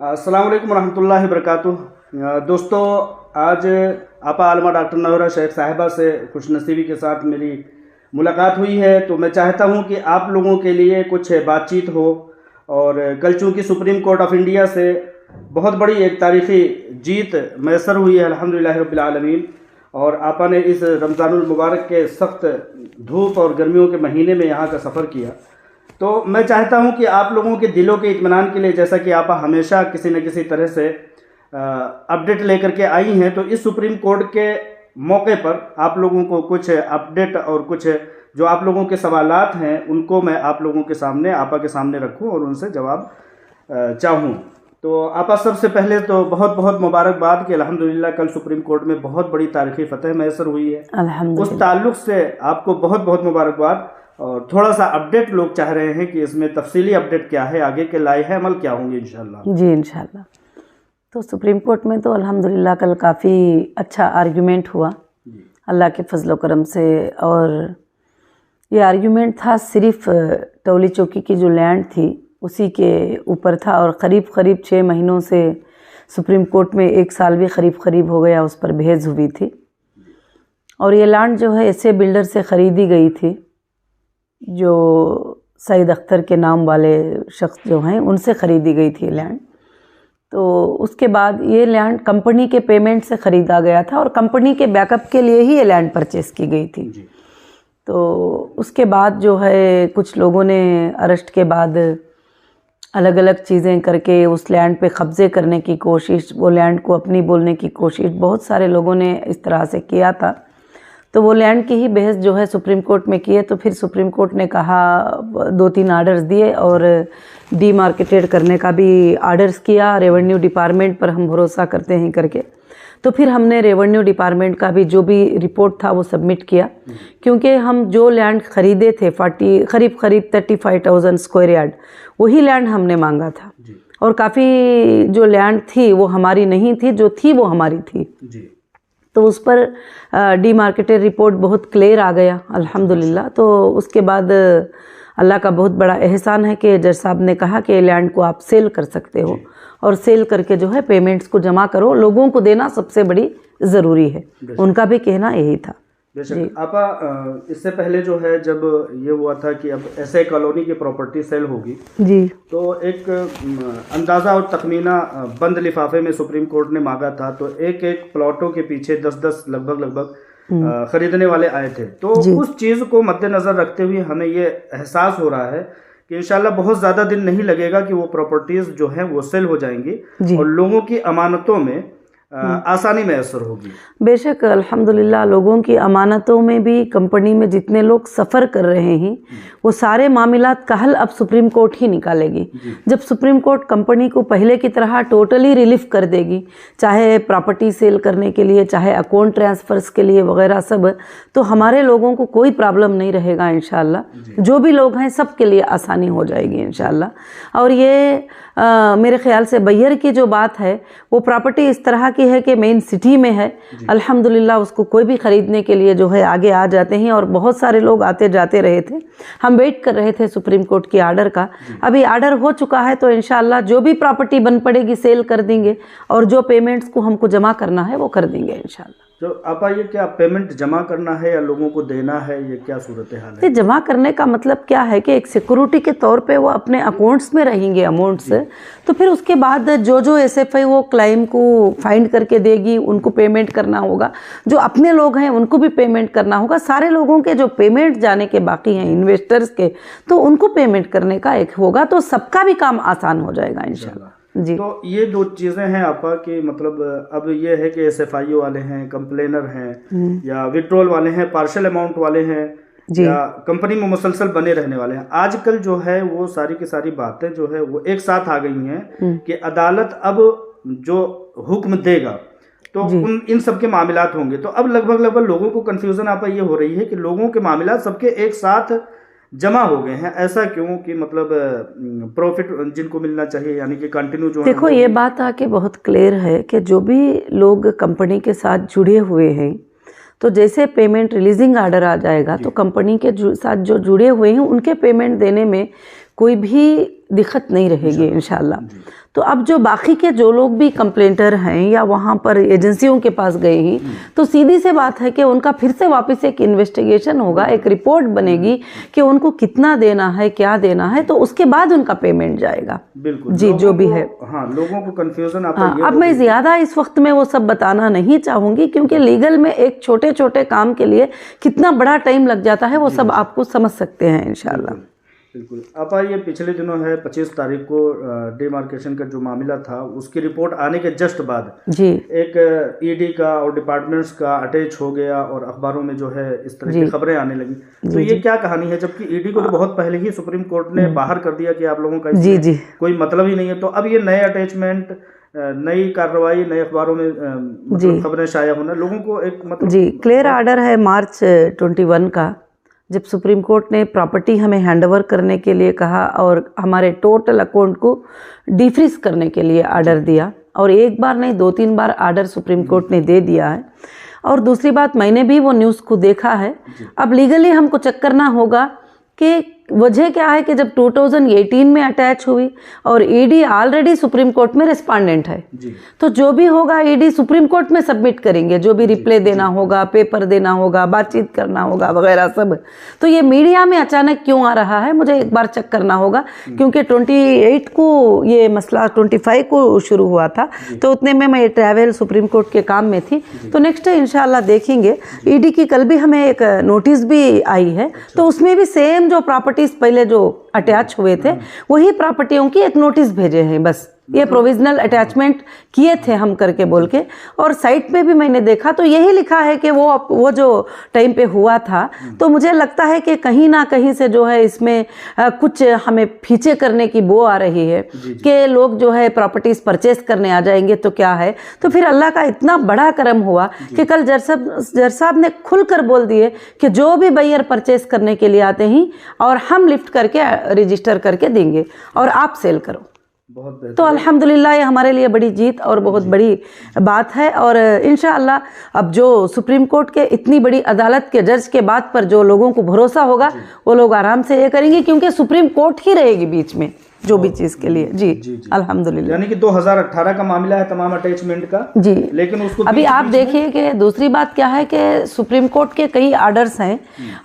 अस्सलाम वालेकुम रहमतुल्लाहि वबरकातुह। दोस्तों, आज आपा आलमा डॉक्टर नौरा शेख साहिबा से खुशनसीबी के साथ मेरी मुलाकात हुई है, तो मैं चाहता हूं कि आप लोगों के लिए कुछ बातचीत हो। और कल चूँकि सुप्रीम कोर्ट ऑफ इंडिया से बहुत बड़ी एक तारीख़ी जीत मैसर हुई है अल्हम्दुलिल्लाह रब्बिल आलमीन, और आपा ने इस रमज़ानुल मुबारक के सख्त धूप और गर्मियों के महीने में यहाँ का सफ़र किया, तो मैं चाहता हूं कि आप लोगों के दिलों के इत्मीनान के लिए, जैसा कि आप हमेशा किसी न किसी तरह से अपडेट लेकर के आई हैं, तो इस सुप्रीम कोर्ट के मौके पर आप लोगों को कुछ अपडेट और कुछ जो आप लोगों के सवालात हैं उनको मैं आप लोगों के सामने, आपा के सामने रखूं और उनसे जवाब चाहूँ। तो आपा, सबसे पहले तो बहुत बहुत मुबारकबाद कि अल्हम्दुलिल्लाह कल सुप्रीम कोर्ट में बहुत बड़ी तारीख़ी फ़तह मैसर हुई है। अल्हम्दुलिल्लाह। उस ताल्लुक़ से आपको बहुत बहुत मुबारकबाद। और थोड़ा सा अपडेट लोग चाह रहे हैं कि इसमें तफसीली अपडेट क्या है, आगे के लाए अमल क्या होंगे इंशाल्लाह। जी इंशाल्लाह। तो सुप्रीम कोर्ट में तो अल्हम्दुलिल्लाह कल काफ़ी अच्छा आर्ग्यूमेंट हुआ अल्लाह के फजल करम से। और ये आर्ग्यूमेंट था सिर्फ टोली चौकी की जो लैंड थी उसी के ऊपर था, और क़रीब 6 महीनों से सुप्रीम कोर्ट में 1 साल भी क़रीब हो गया उस पर बहस हुई थी। और ये लैंड जो है ऐसे बिल्डर से ख़रीदी गई थी जो सईद अख्तर के नाम वाले शख्स जो हैं उनसे ख़रीदी गई थी लैंड। तो उसके बाद ये लैंड कंपनी के पेमेंट से ख़रीदा गया था और कंपनी के बैकअप के लिए ही ये लैंड परचेज़ की गई थी। तो उसके बाद जो है कुछ लोगों ने अरेस्ट के बाद अलग अलग चीज़ें करके उस लैंड पे कब्ज़े करने की कोशिश, वो लैंड को अपनी बोलने की कोशिश बहुत सारे लोगों ने इस तरह से किया था। तो वो लैंड की ही बहस जो है सुप्रीम कोर्ट में की है। तो फिर सुप्रीम कोर्ट ने कहा 2-3 आर्डर्स दिए और डीमार्केटेड करने का भी आर्डर्स किया। रेवेन्यू डिपार्टमेंट पर हम भरोसा करते हैं करके, तो फिर हमने रेवेन्यू डिपार्टमेंट का भी जो भी रिपोर्ट था वो सबमिट किया, क्योंकि हम जो लैंड ख़रीदे थे करीब 35,000 स्क्वायर यार्ड वही लैंड हमने मांगा था। और काफ़ी जो लैंड थी वो हमारी नहीं थी, जो थी वो हमारी थी। तो उस पर डीमार्केटेड रिपोर्ट बहुत क्लियर आ गया अल्हम्दुलिल्लाह। तो उसके बाद अल्लाह का बहुत बड़ा एहसान है कि जज साहब ने कहा कि लैंड को आप सेल कर सकते हो, और सेल करके जो है पेमेंट्स को जमा करो, लोगों को देना सबसे बड़ी ज़रूरी है। उनका भी कहना यही था। बेशक आपा, इससे पहले जो है जब ये हुआ था कि अब ऐसे कॉलोनी की प्रॉपर्टी सेल होगी जी, तो एक अंदाज़ा और तखमीना बंद लिफाफे में सुप्रीम कोर्ट ने मांगा था। तो एक प्लॉटों के पीछे 10 लगभग खरीदने वाले आए थे। तो उस चीज़ को मद्देनज़र रखते हुए हमें ये एहसास हो रहा है कि इंशाल्लाह बहुत ज़्यादा दिन नहीं लगेगा कि वो प्रॉपर्टीज़ जो हैं वो सेल हो जाएंगी और लोगों की अमानतों में आसानी मैसर होगी। बेशक अल्हम्दुलिल्लाह, लोगों की अमानतों में भी कंपनी में जितने लोग सफ़र कर रहे हैं वो सारे मामलात का हल अब सुप्रीम कोर्ट ही निकालेगी। जब सुप्रीम कोर्ट कंपनी को पहले की तरह टोटली रिलीफ कर देगी, चाहे प्रॉपर्टी सेल करने के लिए, चाहे अकाउंट ट्रांसफ़र्स के लिए वगैरह सब, तो हमारे लोगों को कोई प्रॉब्लम नहीं रहेगा इंशाल्लाह। जो भी लोग हैं सब के लिए आसानी हो जाएगी इंशाल्लाह। और ये मेरे ख्याल से बैयर की जो बात है वो प्रॉपर्टी इस तरह की है कि मेन सिटी में है, अल्हम्दुलिल्लाह उसको कोई भी ख़रीदने के लिए जो है आगे आ जाते हैं। और बहुत सारे लोग आते जाते रहे थे, हम वेट कर रहे थे सुप्रीम कोर्ट के आर्डर का। अभी आर्डर हो चुका है, तो इंशाल्लाह जो भी प्रॉपर्टी बन पड़ेगी सेल कर देंगे, और जो पेमेंट्स को हमको जमा करना है वो कर देंगे इंशाल्लाह। तो आपा, ये क्या पेमेंट जमा करना है या लोगों को देना है, ये क्या सूरत हाल है? जमा करने का मतलब क्या है कि एक सिक्योरिटी के तौर पे वो अपने अकाउंट्स में रहेंगे अमाउंट्स, तो फिर उसके बाद जो एसएफआई वो क्लाइम को फाइंड करके देगी उनको पेमेंट करना होगा। जो अपने लोग हैं उनको भी पेमेंट करना होगा। सारे लोगों के जो पेमेंट जाने के बाकी हैं इन्वेस्टर्स के, तो उनको पेमेंट करने का एक होगा, तो सबका भी काम आसान हो जाएगा इंशाल्लाह जी। तो ये 2 चीज़ें हैं आपा कि मतलब अब ये है कि एसएफआई वाले हैं, कंप्लेनर हैं, या विड्रॉल वाले हैं, पार्शल अमाउंट वाले हैं, या कंपनी में मुसलसल बने रहने वाले हैं। आजकल जो है वो सारी की सारी बातें जो है वो एक साथ आ गई हैं कि अदालत अब जो हुक्म देगा तो इन सब के मामलात होंगे। तो अब लगभग लोगों को कन्फ्यूज़न आपा ये हो रही है कि लोगों के मामलात सबके एक साथ जमा हो गए हैं। ऐसा क्यों कि मतलब प्रॉफिट जिनको मिलना चाहिए, यानी कि कंटिन्यू जो देखो, ये बात आके बहुत क्लियर है कि जो भी लोग कंपनी के साथ जुड़े हुए हैं, तो जैसे पेमेंट रिलीजिंग आर्डर आ जाएगा तो कंपनी के साथ जो जुड़े हुए हैं उनके पेमेंट देने में कोई भी दिक्कत नहीं रहेगी इंशाल्लाह। तो अब जो बाकी के जो लोग भी कंप्लेंटर हैं या वहाँ पर एजेंसियों के पास गए हैं, तो सीधी से बात है कि उनका फिर से वापस एक इन्वेस्टिगेशन होगा, एक रिपोर्ट बनेगी कि उनको कितना देना है, क्या देना है, तो उसके बाद उनका पेमेंट जाएगा। बिल्कुल जी, जो भी है। हाँ, लोगों को कंफ्यूजन आता हाँ, है। अब मैं ज़्यादा इस वक्त में वो सब बताना नहीं चाहूँगी, क्योंकि लीगल में एक छोटे छोटे काम के लिए कितना बड़ा टाइम लग जाता है वो सब आपको समझ सकते हैं इंशाल्लाह। बिल्कुल। आपा, ये पिछले दिनों है 25 तारीख को डिमार्केशन का जो मामला था उसकी रिपोर्ट आने के जस्ट बाद जी एक ईडी का और डिपार्टमेंट्स का अटैच हो गया और अखबारों में जो है इस तरह की खबरें आने लगी, तो ये क्या कहानी है? जबकि ईडी को तो बहुत पहले ही सुप्रीम कोर्ट ने बाहर कर दिया कि आप लोगों का इसमें कोई मतलब ही नहीं है, तो अब ये नए अटैचमेंट, नई कार्रवाई, नए अखबारों में मतलब खबरें शाया होना, लोगों को एक मतलब जी क्लियर आर्डर है मार्च 21 का, जब सुप्रीम कोर्ट ने प्रॉपर्टी हमें हैंडओवर करने के लिए कहा और हमारे टोटल अकाउंट को डिफ्रीज करने के लिए आर्डर दिया, और एक बार नहीं 2-3 बार आर्डर सुप्रीम कोर्ट ने दे दिया है। और दूसरी बात, मैंने भी वो न्यूज़ को देखा है। अब लीगली हमको चेक करना होगा कि वजह क्या है कि जब 2018 में अटैच हुई और ईडी ऑलरेडी सुप्रीम कोर्ट में रिस्पॉन्डेंट है, तो जो भी होगा ईडी सुप्रीम कोर्ट में सबमिट करेंगे, जो भी रिप्लाई देना होगा, पेपर देना होगा, बातचीत करना होगा वगैरह सब। तो ये मीडिया में अचानक क्यों आ रहा है, मुझे एक बार चेक करना होगा, क्योंकि 28 को ये मसला 25 को शुरू हुआ था, तो उतने में मैं ट्रैवल सुप्रीम कोर्ट के काम में थी। तो नेक्स्ट इंशाल्लाह देखेंगे। ईडी की कल भी हमें एक नोटिस भी आई है, तो उसमें भी सेम जो प्रॉपर्टीज पहले जो अटैच हुए थे वही प्रॉपर्टियों की एक नोटिस भेजे हैं, बस ये प्रोविजनल अटैचमेंट किए थे हम करके बोल के। और साइट पे भी मैंने देखा तो यही लिखा है कि वो जो टाइम पे हुआ था, तो मुझे लगता है कि कहीं ना कहीं से जो है इसमें कुछ हमें पीछे करने की बो आ रही है कि लोग जो है प्रॉपर्टीज परचेस करने आ जाएंगे तो क्या है। तो फिर अल्लाह का इतना बड़ा करम हुआ कि कल जज साहब ने खुलकर बोल दिए कि जो भी बायर परचेस करने के लिए आते हैं और हम लिफ्ट करके रजिस्टर करके देंगे और आप सेल करो। तो अल्हम्दुलिल्लाह ये हमारे लिए बड़ी जीत और बहुत बड़ी बात है। और इंशाअल्लाह अब जो सुप्रीम कोर्ट के इतनी बड़ी अदालत के जज के बात पर जो लोगों को भरोसा होगा वो लोग आराम से ये करेंगे, क्योंकि सुप्रीम कोर्ट ही रहेगी बीच में जो भी चीज़ के लिए। जी अल्हम्दुलिल्लाह। यानी कि 2018 का मामला है तमाम अटैचमेंट का। जी, लेकिन उसको अभी आप देखिए कि दूसरी बात क्या है कि सुप्रीम कोर्ट के कई आर्डर्स हैं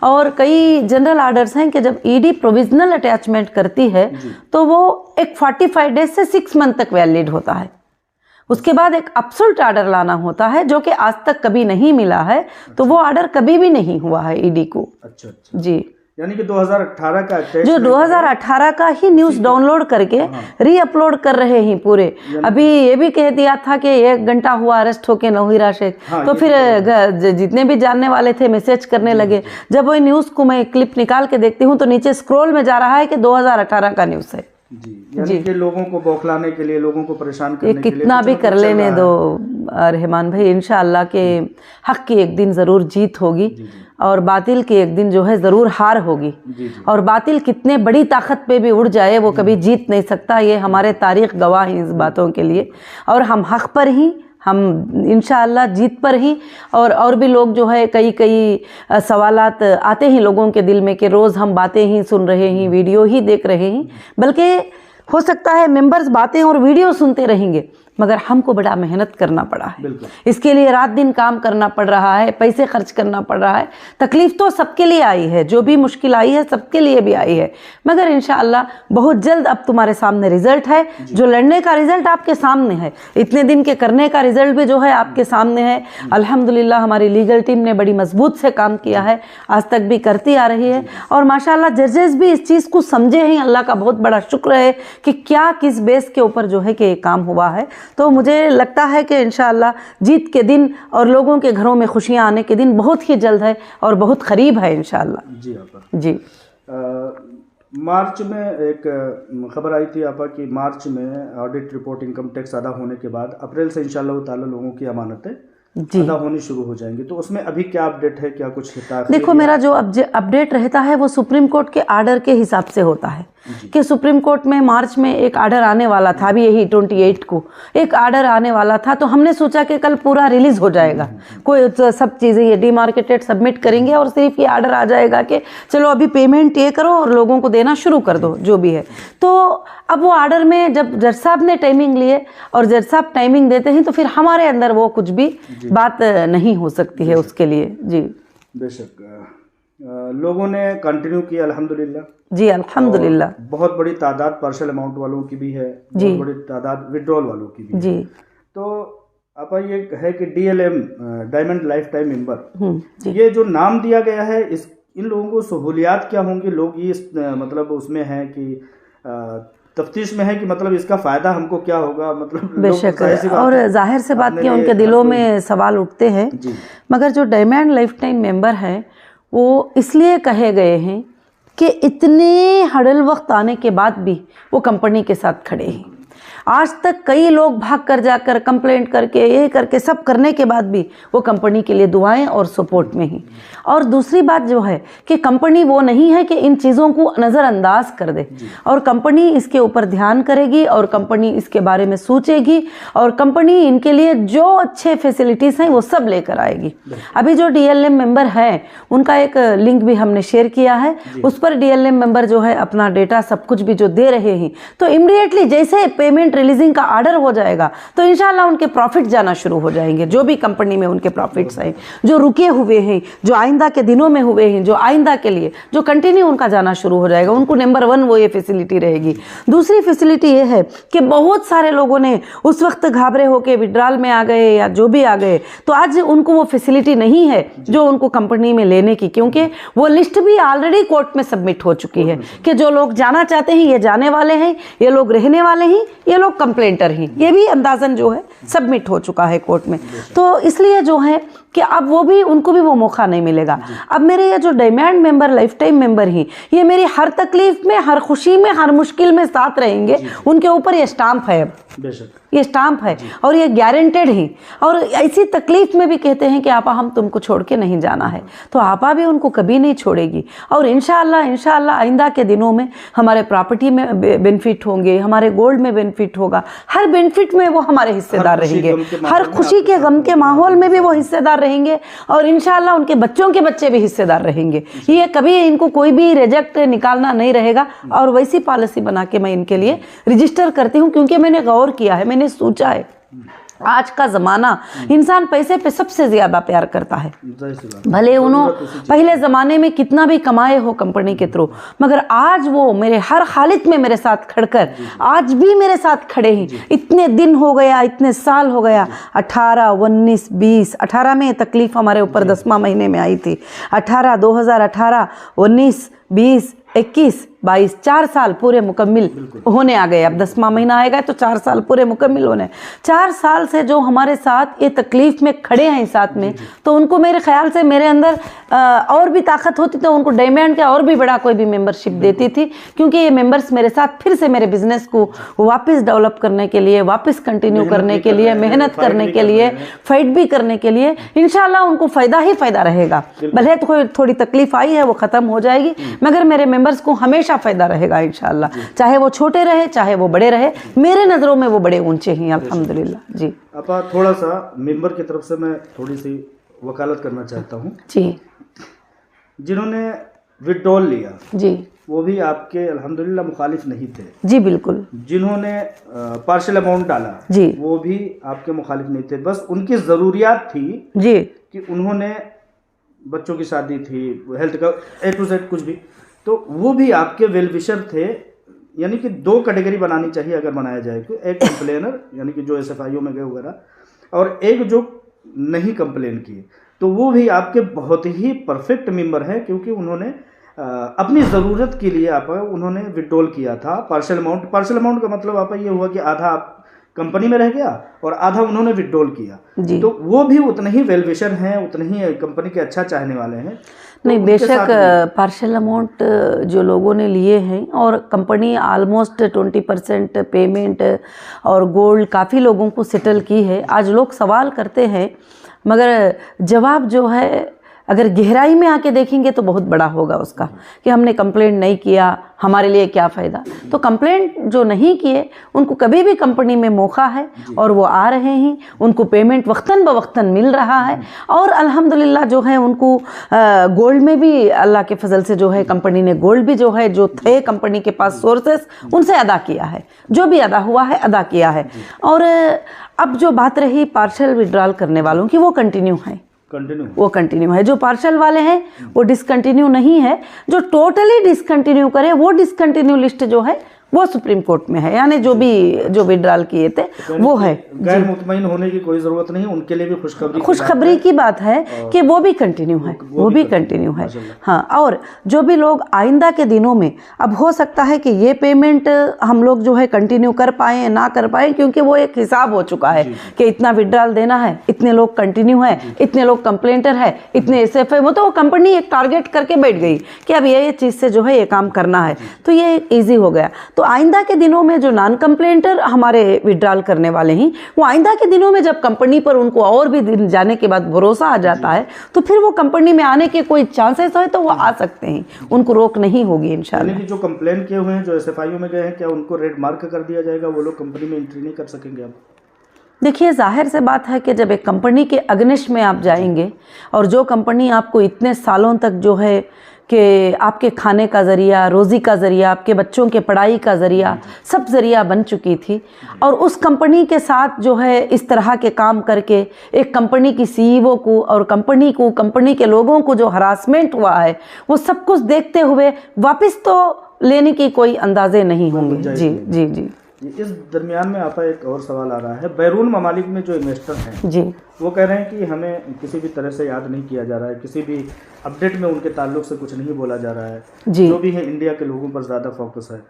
और कई जनरल आर्डर्स हैं कि जब ईडी प्रोविजनल अटैचमेंट करती है तो वो एक 45 डेज से 6 मंथ तक वैलिड होता है। उसके बाद एक एब्सोल्यूट आर्डर लाना होता है जो कि आज तक कभी नहीं मिला है, तो वो आर्डर कभी भी नहीं हुआ है ईडी को। अच्छा। जी, यानी कि 2018 का जो 2018 का ही न्यूज़ डाउनलोड करके री अपलोड कर रहे हैं पूरे। अभी ये भी कह दिया था कि 1 घंटा हुआ अरेस्ट होके नौहीरा शेख, तो फिर जितने भी जानने वाले थे मैसेज करने लगे। जब वो न्यूज़ को मैं क्लिप निकाल के देखती हूँ तो नीचे स्क्रॉल में जा रहा है कि 2018 का न्यूज़ है। यानी कि लोगों को बौखलाने के लिए, लोगों को परेशान करने के लिए कितना भी कर लेने दो रहमान भाई, इंशाअल्लाह के हक की एक दिन ज़रूर जीत होगी और बातिल की एक दिन जो है ज़रूर हार होगी। और बातिल कितने बड़ी ताकत पे भी उड़ जाए वो कभी जीत नहीं सकता, ये हमारे तारीख़ गवाह हैं इस बातों के लिए। और हम हक पर ही, हम इंशाअल्लाह जीत पर ही। और भी लोग जो है कई सवालात आते हैं लोगों के दिल में कि रोज़ हम बातें ही सुन रहे हैं, वीडियो ही देख रहे हैं, बल्कि हो सकता है मेंबर्स बातें और वीडियो सुनते रहेंगे, मगर हमको बड़ा मेहनत करना पड़ा है। इसके लिए रात दिन काम करना पड़ रहा है, पैसे खर्च करना पड़ रहा है। तकलीफ़ तो सबके लिए आई है, जो भी मुश्किल आई है सबके लिए भी आई है, मगर इंशाअल्लाह बहुत जल्द अब तुम्हारे सामने रिजल्ट है। जो लड़ने का रिजल्ट आपके सामने है, इतने दिन के करने का रिजल्ट भी जो है आपके सामने है। अल्हम्दुलिल्लाह हमारी लीगल टीम ने बड़ी मजबूत से काम किया है, आज तक भी करती आ रही है। और माशाअल्लाह जजेस भी इस चीज़ को समझे हैं, अल्लाह का बहुत बड़ा शुक्र है कि क्या किस बेस के ऊपर जो है कि ये काम हुआ है। तो मुझे लगता है कि इंशाअल्लाह जीत के दिन और लोगों के घरों में खुशियां आने के दिन बहुत ही जल्द है और बहुत करीब है इंशाअल्लाह। जी आपा। जी मार्च में एक खबर आई थी आपा कि मार्च में ऑडिट रिपोर्ट इनकम टैक्स अदा होने के बाद अप्रैल से इंशाअल्लाह ताला लोगों की अमानतें अदा होनी शुरू हो जाएंगी। तो उसमें अभी क्या अपडेट है, क्या कुछ है? देखो, मेरा जो अपडेट रहता है वो सुप्रीम कोर्ट के आर्डर के हिसाब से होता है कि सुप्रीम कोर्ट में मार्च में एक आर्डर आने वाला था, अभी यही 28 को एक आर्डर आने वाला था। तो हमने सोचा कि कल पूरा रिलीज हो जाएगा, कोई सब चीज़ें ये डीमार्केटेड सबमिट करेंगे और सिर्फ ये आर्डर आ जाएगा कि चलो अभी पेमेंट ये करो और लोगों को देना शुरू कर दो जो भी है। तो अब वो आर्डर में जब जज साहब ने टाइमिंग लिए और जज साहब टाइमिंग देते हैं तो फिर हमारे अंदर वो कुछ भी बात नहीं हो सकती है उसके लिए। जी बेशक लोगों ने कंटिन्यू किया अल्हम्दुलिल्लाह। जी अल्हम्दुलिल्लाह। बहुत बड़ी तादाद पार्शल अमाउंट वालों की भी है, बहुत बड़ी तादाद विड्रॉल वालों की भी जी। तो आपका ये है कि DLM diamond life time member, ये जो नाम दिया गया है, इस इन लोगों को सहूलियात क्या होंगी? लोग ये मतलब उसमें है कि तफ्तीश में है कि मतलब इसका फ़ायदा हमको क्या होगा? मतलब बेशक, और जाहिर से बात की उनके दिलों में सवाल उठते हैं। मगर जो डायमंड लाइफ टाइम मेंबर हैं वो इसलिए कहे गए हैं कि इतने हड़ल वक्त आने के बाद भी वो कंपनी के साथ खड़े हैं। आज तक कई लोग भाग कर जाकर कंप्लेंट करके ये करके सब करने के बाद भी वो कंपनी के लिए दुआएं और सपोर्ट में ही। और दूसरी बात जो है कि कंपनी वो नहीं है कि इन चीज़ों को नज़रअंदाज कर दे, और कंपनी इसके ऊपर ध्यान करेगी और कंपनी इसके बारे में सोचेगी और कंपनी इनके लिए जो अच्छे फैसिलिटीज़ हैं वो सब लेकर आएगी। अभी जो DLM मेंबर है उनका एक लिंक भी हमने शेयर किया है, उस पर DLM मेंबर जो है अपना डेटा सब कुछ भी जो दे रहे हैं, तो इमीडिएटली जैसे पेमेंट रिलीजिंग का आर्डर हो जाएगा तो इंशाल्लाह उनके प्रॉफिट जाना शुरू हो जाएंगे। जो भी कंपनी में उनके प्रॉफिट्स हैं, जो रुके हुए हैं, जो आइंदा के दिनों में हुए हैं, जो आइंदा के लिए जो कंटिन्यू उनका जाना शुरू हो जाएगा। उनको नंबर 1 वो ये फैसिलिटी रहेगी। दूसरी फैसिलिटी ये है कि बहुत सारे लोगों ने उस वक्त घाबरे होकर विड्रॉल में आ गए या जो भी आ गए, तो आज उनको वो फैसिलिटी नहीं है जो उनको कंपनी में लेने की, क्योंकि वो लिस्ट भी ऑलरेडी कोर्ट में सबमिट हो चुकी है कि जो लोग जाना चाहते हैं ये जाने वाले हैं, ये लोग रहने वाले हैं, ये लोग कंप्लेंटर ही, ये भी अंदाजन जो है सबमिट हो चुका है कोर्ट में। तो इसलिए जो है कि अब वो भी उनको भी वो मौका नहीं मिलेगा। अब मेरे ये जो diamond member lifetime member ही, ये मेरी हर तकलीफ में, हर खुशी में, हर मुश्किल में साथ रहेंगे। उनके ऊपर ये स्टाम्प है, ये स्टाम्प है और ये गारंटेड ही। और ऐसी तकलीफ में भी कहते हैं कि आपा हम तुमको छोड़ के नहीं जाना है, तो आपा भी उनको कभी नहीं छोड़ेगी। और इंशाअल्लाह आइंदा के दिनों में हमारे प्रॉपर्टी में बेनिफिट होंगे, हमारे गोल्ड में बेनिफिट होगा, हर बेनिफिट में वो हमारे हिस्सेदार रहेंगे, हर खुशी के गम के माहौल में भी वो हिस्सेदार रहेंगे और इंशाअल्लाह उनके बच्चों के बच्चे भी हिस्सेदार रहेंगे। ये कभी इनको कोई भी रिजेक्ट निकालना नहीं रहेगा। और वैसी पॉलिसी बना के मैं इनके लिए रजिस्टर करती हूँ, क्योंकि मैंने गौर किया है, मैंने सोचा है आज का ज़माना इंसान पैसे पे सबसे ज़्यादा प्यार करता है। भले उन्होंने पहले ज़माने में कितना भी कमाए हो कंपनी के थ्रू, मगर आज वो मेरे हर हालत में मेरे साथ खड़कर आज भी मेरे साथ खड़े हैं। इतने दिन हो गया, इतने साल हो गया, 18, 19, 20, 18 में तकलीफ़ हमारे ऊपर 10वां महीने में आई थी, 2018, 19, 20, 21, 22, 4 साल पूरे मुकम्मिल होने आ गए। अब 10वां महीना आएगा तो 4 साल पूरे मुकम्मिल होने। 4 साल से जो हमारे साथ ये तकलीफ़ में खड़े हैं साथ में, तो उनको मेरे ख्याल से मेरे अंदर और भी ताकत होती तो उनको डायमंड का और भी बड़ा कोई भी मेंबरशिप देती थी, क्योंकि ये मेंबर्स मेरे साथ फिर से मेरे बिजनेस को वापस डेवलप करने के लिए, वापस कंटिन्यू करने के लिए, मेहनत करने के लिए, फाइट भी करने के लिए, इंशाल्लाह उनको फ़ायदा ही फ़ायदा रहेगा। भले तो थोड़ी तकलीफ आई है वो ख़त्म हो जाएगी, मगर मेरे मेंबर्स को हमेशा फायदा रहेगा इंशाल्लाह। चाहे वो छोटे रहे चाहे वो बड़े रहे, मेरे नज़रों में वो बड़े ऊंचे ही अल्हम्दुलिल्लाह। जी आपा थोड़ा सा मेंबर की तरफ से मैं थोड़ी सी वकालत करना चाहता हूँ। जी जिन्होंने विड्रॉल लिया जी वो भी आपके अल्हम्दुलिल्लाह मुखालिफ नहीं थे। जी बिल्कुल। जिन्होंने पार्शल अमाउंट डाला जी वो भी आपके मुखालिफ नहीं थे। बस उनकी ज़रूरियात थी जी कि उन्होंने बच्चों की शादी थी, हेल्थ का A to Z कुछ भी, तो वो भी आपके वेल विशर थे। यानी कि 2 कैटेगरी बनानी चाहिए अगर बनाया जाए तो, एक कंप्लेनर यानी कि जो SFIO में गए वगैरह, और एक जो नहीं कंप्लेन किए, तो वो भी आपके बहुत ही परफेक्ट मेंबर हैं, क्योंकि उन्होंने अपनी ज़रूरत के लिए उन्होंने विड्रॉल किया था पार्शल अमाउंट। पार्शल अमाउंट का मतलब आपका ये हुआ कि आधा आप कंपनी में रह गया और आधा उन्होंने विड्रॉल किया, तो वो भी उतने ही वेल विशर हैं, उतने ही कंपनी के अच्छा चाहने वाले हैं। नहीं बेशक पार्शल अमाउंट जो लोगों ने लिए हैं, और कंपनी आलमोस्ट 20% पेमेंट और गोल्ड काफ़ी लोगों को सेटल की है। आज लोग सवाल करते हैं मगर जवाब जो है अगर गहराई में आके देखेंगे तो बहुत बड़ा होगा उसका, कि हमने कंप्लेंट नहीं किया, हमारे लिए क्या फ़ायदा। तो कंप्लेंट जो नहीं किए उनको कभी भी कंपनी में मौका है और वो आ रहे हैं, उनको पेमेंट वक्तन बवक्तन मिल रहा है। और अल्हम्दुलिल्लाह जो है उनको गोल्ड में भी अल्लाह के फजल से जो है कंपनी ने गोल्ड भी जो है जो थे कंपनी के पास सोर्सेस उनसे अदा किया है, जो भी अदा हुआ है अदा किया है। और अब जो बात रही पार्शल विड्रॉल करने वालों की, वो कंटिन्यू है, वो कंटिन्यू है। जो पार्शल वाले हैं वो डिसकंटिन्यू नहीं है, जो टोटली डिसकंटिन्यू करे वो डिसकंटिन्यू लिस्ट जो है वो सुप्रीम कोर्ट में है, यानी जो विड्रॉल किए थे वो है। गैर मुतमईन होने की कोई ज़रूरत नहीं, उनके लिए भी खुशखबरी की बात है कि वो भी कंटिन्यू है, वो भी कंटिन्यू है। हाँ, और जो भी लोग आइंदा के दिनों में, अब हो सकता है कि ये पेमेंट हम लोग जो है कंटिन्यू कर पाएँ ना कर पाएँ, क्योंकि वो एक हिसाब हो चुका है कि इतना विड्रॉल देना है, इतने लोग कंटिन्यू है, इतने लोग कंप्लेंटर है, इतने SFI, वो तो वो कंपनी एक टारगेट करके बैठ गई कि अब ये चीज़ से जो है ये काम करना है, तो ये ईजी हो गया। तो आइंदा के दिनों में जो नॉन कंप्लेंटर हमारे विड्रॉल करने वाले हैं, वो आइंदा के दिनों में जब कंपनी पर उनको और भी दिन जाने के बाद भरोसा आ जाता है, तो फिर वो कंपनी में आने के कोई चांसेस है तो वो आ सकते हैं, उनको रोक नहीं होगी इंशाल्लाह। जो कंप्लेन किए हुए हैं, जो SFI में गए हैं, क्या उनको रेड मार्क कर दिया जाएगा, वो लोग कंपनी में एंट्री नहीं कर सकेंगे? अब देखिए, जाहिर से बात है कि जब एक कंपनी के अगेंस्ट में आप जाएंगे और जो कंपनी आपको इतने सालों तक जो है कि आपके खाने का ज़रिया, रोज़ी का ज़रिया, आपके बच्चों के पढ़ाई का ज़रिया, सब ज़रिया बन चुकी थी, और उस कंपनी के साथ जो है इस तरह के काम करके एक कंपनी की CEO को और कंपनी के लोगों को जो हरासमेंट हुआ है, वो सब कुछ देखते हुए वापस तो लेने की कोई अंदाज़े नहीं होंगे। जी जी जी। इस दरमियान में आपका एक और सवाल आ रहा है, बैरून ममालिक में जो इन्वेस्टर हैं जी, वो कह रहे हैं कि हमें किसी भी तरह से याद नहीं किया जा रहा है, किसी भी अपडेट में उनके ताल्लुक से कुछ नहीं बोला जा रहा है, जो भी है इंडिया के लोगों पर ज़्यादा फोकस है।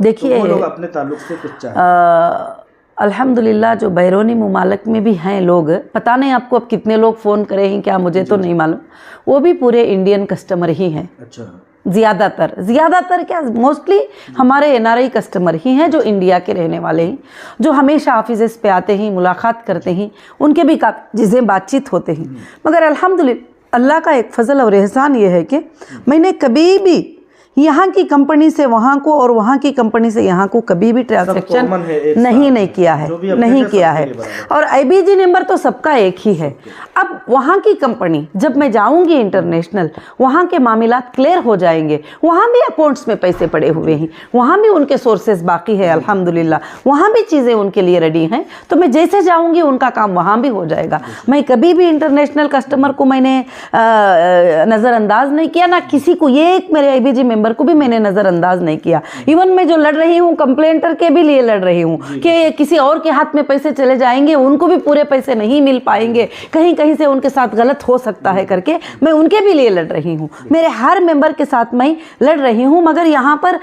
देखिए, तो वो लोग अपने ताल्लुक से कुछ चाहते अल्हम्दुलिल्लाह जो बैरूनी ममालिक में भी हैं लोग, पता नहीं आपको अब कितने लोग फ़ोन करे हैं क्या, मुझे तो नहीं मालूम, वो भी पूरे इंडियन कस्टमर ही हैं। अच्छा, ज़्यादातर क्या, मोस्टली हमारे NRI कस्टमर ही हैं जो इंडिया के रहने वाले हैं, जो हमेशा ऑफिस पे आते हैं, मुलाकात करते हैं, उनके भी चीज़ें बातचीत होते हैं। मगर अल्हम्दुलिल्लाह अल्लाह का एक फ़ज़ल और एहसान ये है कि मैंने कभी भी यहाँ की कंपनी से वहाँ को और वहाँ की कंपनी से यहाँ को कभी भी ट्रांजैक्शन नहीं किया है, और IBG नंबर तो सबका एक ही है। अब वहाँ की कंपनी जब मैं जाऊँगी इंटरनेशनल, वहाँ के मामलात क्लियर हो जाएंगे, वहाँ भी अकाउंट्स में पैसे पड़े हुए हैं, वहाँ भी उनके सोर्सेज बाकी है अल्हम्दुलिल्लाह, वहाँ भी चीज़ें उनके लिए रेडी हैं, तो मैं जैसे जाऊँगी उनका काम वहाँ भी हो जाएगा। मैं कभी भी इंटरनेशनल कस्टमर को मैंने नज़रअंदाज नहीं किया, ना किसी को, ये एक मेरे IBG मेंबर को भी मैंने नज़रअंदाज नहीं किया। इवन मैं जो लड़ रही हूँ कंप्लेंटर के भी लिए लड़ रही हूँ कि किसी और के हाथ में पैसे चले जाएंगे, उनको भी पूरे पैसे नहीं मिल पाएंगे, कहीं कहीं से उनके साथ गलत हो सकता है करके मैं उनके भी लिए लड़ रही हूँ, मेरे हर मेंबर के साथ मैं लड़ रही हूँ। मगर यहाँ पर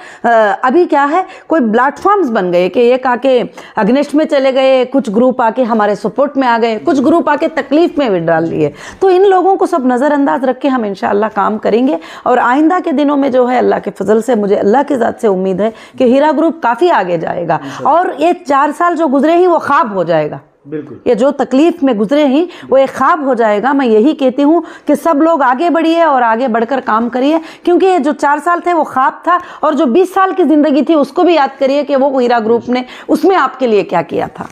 अभी क्या है, कोई प्लेटफॉर्म्स बन गए कि एक आके अगेंस्ट में चले गए, कुछ ग्रुप आके हमारे सपोर्ट में आ गए, कुछ ग्रुप आके तकलीफ में विड्रॉल लिए, तो इन लोगों को सब नज़रअंदाज रख के हम इंशाअल्लाह काम करेंगे। और आइंदा के दिनों में जो है अल्लाह के फजल से, मुझे अल्लाह की ज़ात से उम्मीद है कि हीरा ग्रुप काफ़ी आगे जाएगा, और ये 4 साल जो गुजरे हैं वो ख्वाब हो जाएगा। बिल्कुल, ये जो तकलीफ में गुजरे हैं वो एक ख्वाब हो जाएगा। मैं यही कहती हूँ कि सब लोग आगे बढ़िए और आगे बढ़कर काम करिए, क्योंकि ये जो 4 साल थे वो ख्वाब था, और जो 20 साल की ज़िंदगी थी उसको भी याद करिए कि वो हीरा ग्रुप ने उसमें आपके लिए क्या किया था।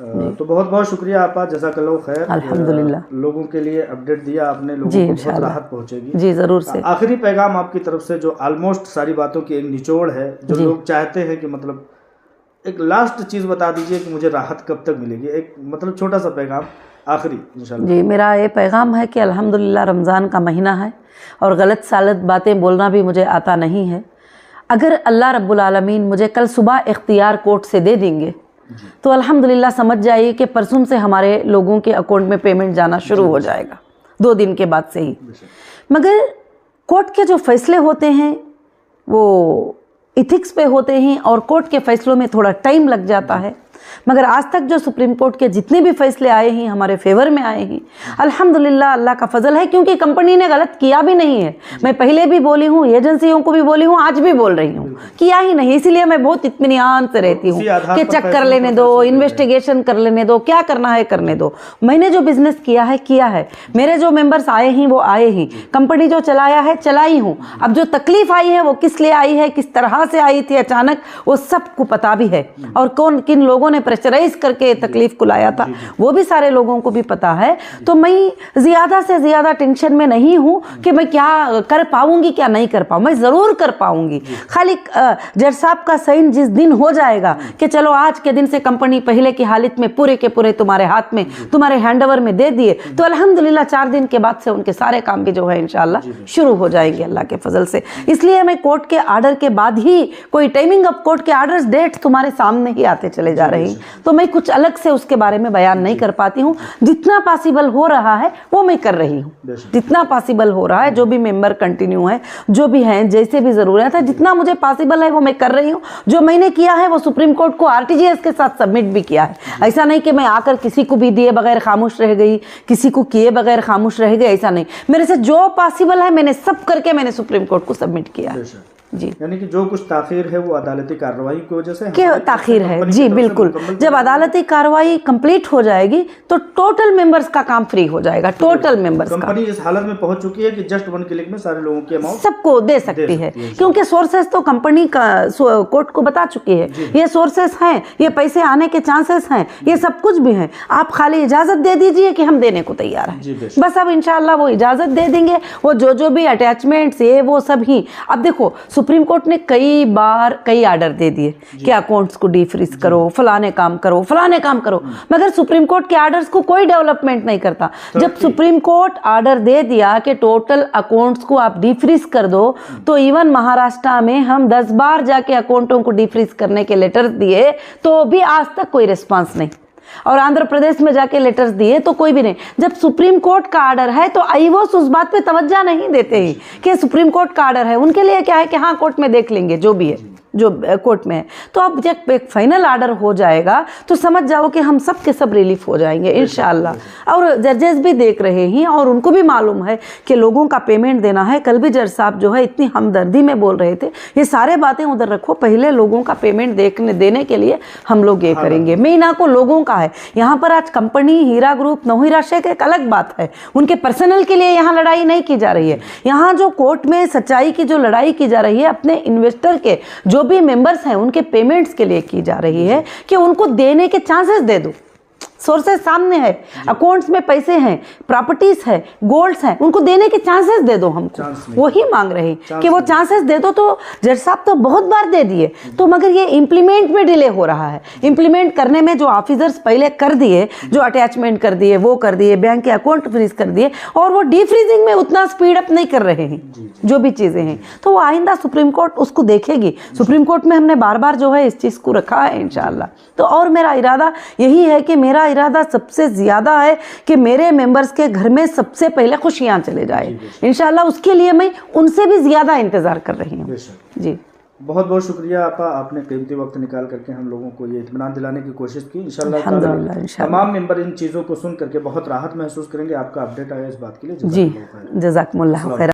तो बहुत बहुत शुक्रिया आपका, जज़ाकल्लाह खैर। अल्हम्दुलिल्लाह, लोगों के लिए अपडेट दिया आपने, लोगों को बहुत राहत पहुंचेगी। जी ज़रूर से। आखिरी पैगाम आपकी तरफ से, जो ऑलमोस्ट सारी बातों की एक निचोड़ है, जो लोग चाहते हैं कि मतलब एक लास्ट चीज़ बता दीजिए कि मुझे राहत कब तक मिलेगी, एक मतलब छोटा सा पैगाम आखिरी इंशाल्लाह। जी, मेरा ये पैगाम है कि अल्हम्दुलिल्लाह रमज़ान का महीना है और गलत सालत बातें बोलना भी मुझे आता नहीं है। अगर अल्लाह रब्बुल आलमीन मुझे कल सुबह इख्तियार कोर्ट से दे देंगे तो अल्हम्दुलिल्लाह समझ जाइए कि परसों से हमारे लोगों के अकाउंट में पेमेंट जाना शुरू हो जाएगा, 2 दिन के बाद से ही। मगर कोर्ट के जो फैसले होते हैं वो इथिक्स पे होते हैं, और कोर्ट के फैसलों में थोड़ा टाइम लग जाता है। मगर आज तक जो सुप्रीम कोर्ट के जितने भी फैसले आए हैं हमारे फेवर में आए हैं, अल्हम्दुलिल्लाह अल्लाह का फजल है, क्योंकि कंपनी ने गलत किया भी नहीं है। मैं पहले भी बोली हूँ, एजेंसियों को भी बोली हूँ, आज भी बोल रही हूँ, किया ही नहीं। इसीलिए मैं बहुत इत्मीनान से रहती हूँ कि चेक कर लेने दो, इन्वेस्टिगेशन कर लेने दो, क्या करना है करने दो। मैंने जो बिजनेस किया है किया है, मेरे जो मेंबर्स आए हैं वो आए हैं, कंपनी जो चलाया है चलाई हूँ। अब जो तकलीफ आई है वो किस लिए आई है, किस तरह से आई थी अचानक, वो सबको पता भी है, और कौन किन लोगों ने प्रेशराइज करके तकलीफ को लाया था वो भी सारे लोगों को भी पता है। तो मैं ज़्यादा से ज़्यादा टेंशन में नहीं हूँ कि मैं क्या कर पाऊँगी क्या नहीं कर पाऊँ, मैं ज़रूर कर पाऊँगी। खाली जज साहब का साइन जिस दिन हो जाएगा कि चलो आज के दिन से कंपनी पहले की हालत में पूरे के पूरे तुम्हारे हाथ में, तुम्हारे हैंडओवर में दे दिए, तो अल्हम्दुलिल्लाह 4 दिन के बाद से उनके सारे काम भी जो है इंशाल्लाह शुरू हो जाएंगे अल्लाह के फजल से। इसलिए मैं कोर्ट के आर्डर के बाद ही, कोई टाइमिंग ऑफ कोर्ट के आर्डर्स डेट तुम्हारे सामने ही आते चले जा रहे हैं, तो मैं कुछ अलग से उसके बारे में बयान नहीं कर पाती हूँ। जितना पॉसिबल हो रहा है वो मैं कर रही हूँ, जितना पॉसिबल हो रहा है, जो भी मेंबर कंटिन्यू है, जो भी हैं, जैसे भी ज़रूरत है, जितना मुझे पॉसिबल है वो मैं कर रही हूँ। जो मैंने किया है वो सुप्रीम कोर्ट को RTGS के साथ सबमिट भी किया है। ऐसा नहीं कि मैं आकर किसी को भी दिए बगैर खामोश रह गई, किसी को किए बगैर खामोश रह गई, ऐसा नहीं। मेरे से जो पॉसिबल है मैंने सब करके मैंने सुप्रीम कोर्ट को सबमिट किया है। जी, यानी कि जो कुछ ताखीर है वो अदालती कार्रवाई की वजह से क्या ताखीर है। जी बिल्कुल, जब अदालती कार्रवाई कंप्लीट हो जाएगी तो टोटल मेंबर्स का काम फ्री हो जाएगा, टोटल मेंबर्स का। कंपनी इस हालत में पहुंच चुकी है कि जस्ट 1 क्लिक में सारे लोगों की अमाउंट सबको दे सकती है, क्योंकि सोर्सेस तो कंपनी का कोर्ट को बता चुकी है, ये सोर्सेस हैं, ये पैसे आने के चांसेस हैं, ये सब कुछ भी है। आप खाली इजाजत दे दीजिए कि हम देने को तैयार हैं, बस। अब इंशाल्लाह वो इजाजत दे देंगे, वो जो भी अटैचमेंट्स ये वो सब ही। अब देखो सुप्रीम कोर्ट ने कई बार कई आर्डर दे दिए कि अकाउंट्स को डीफ्रीज करो, फलाने काम करो, फलाने काम करो, मगर सुप्रीम कोर्ट के आर्डर्स को कोई डेवलपमेंट नहीं करता। जब सुप्रीम कोर्ट आर्डर दे दिया कि टोटल अकाउंट्स को आप डीफ्रीज कर दो, तो इवन महाराष्ट्र में हम 10 बार जाके अकाउंटों को डीफ्रीज करने के लेटर दिए तो भी आज तक कोई रिस्पांस नहीं, और आंध्र प्रदेश में जाके लेटर्स दिए तो कोई भी नहीं। जब सुप्रीम कोर्ट का आर्डर है तो आईवोस उस बात पे तवज्जो नहीं देते ही कि सुप्रीम कोर्ट का आर्डर है, उनके लिए क्या है कि हाँ कोर्ट में देख लेंगे जो भी है, जो कोर्ट में है। तो अब जब एक फाइनल आर्डर हो जाएगा तो समझ जाओ कि हम सब के सब रिलीफ हो जाएंगे इंशाल्लाह। और जजेस भी देख रहे हैं और उनको भी मालूम है कि लोगों का पेमेंट देना है। कल भी जज साहब जो है इतनी हमदर्दी में बोल रहे थे, ये सारे बातें उधर रखो, पहले लोगों का पेमेंट देने के लिए हम लोग ये करेंगे। मेन को लोगों का है यहाँ पर। आज कंपनी हीरा ग्रुप नौहीरा शेख एक अलग बात है, उनके पर्सनल के लिए यहाँ लड़ाई नहीं की जा रही है। यहाँ जो कोर्ट में सच्चाई की जो लड़ाई की जा रही है अपने इन्वेस्टर के जो भी मेंबर्स हैं उनके पेमेंट्स के लिए की जा रही है कि उनको देने के चांसेस दे दो। सोर्सेस सामने है, अकाउंट्स में पैसे हैं, प्रॉपर्टीज है, गोल्ड्स हैं, उनको देने के चांसेस दे दो हमको। वही मांग रहे हैं कि वो चांसेस दे दो। तो जज साहब तो बहुत बार दे दिए, तो मगर ये इम्प्लीमेंट में डिले हो रहा है। इम्प्लीमेंट करने में जो ऑफिसर्स पहले कर दिए, जो अटैचमेंट कर दिए, वो कर दिए, बैंक के अकाउंट फ्रीज कर दिए, और वो डीफ्रीजिंग में उतना स्पीड अप नहीं कर रहे हैं जो भी चीज़ें हैं। तो वो आइंदा सुप्रीम कोर्ट उसको देखेगी। सुप्रीम कोर्ट में हमने बार बार जो है इस चीज़ को रखा है इंशाल्लाह। तो और मेरा इरादा यही है कि मेरा इरादा सबसे ज़्यादा है कि मेरे मेंबर्स के घर में सबसे पहले खुशियाँ चले जाए इंशाल्लाह। उसके लिए मैं उनसे भी ज़्यादा इंतज़ार कर रही हूँ। जी, बहुत बहुत शुक्रिया आपा, आपने कीमती वक्त निकाल करके हम लोगों को ये इत्मीनान दिलाने की कोशिश की। इंशाल्लाह तमाम मेंबर इन चीज़ों को सुन करके बहुत राहत महसूस करेंगे। आपका अपडेट आया इस बात के लिए जी, जज़ाकुमुल्लाह खैर।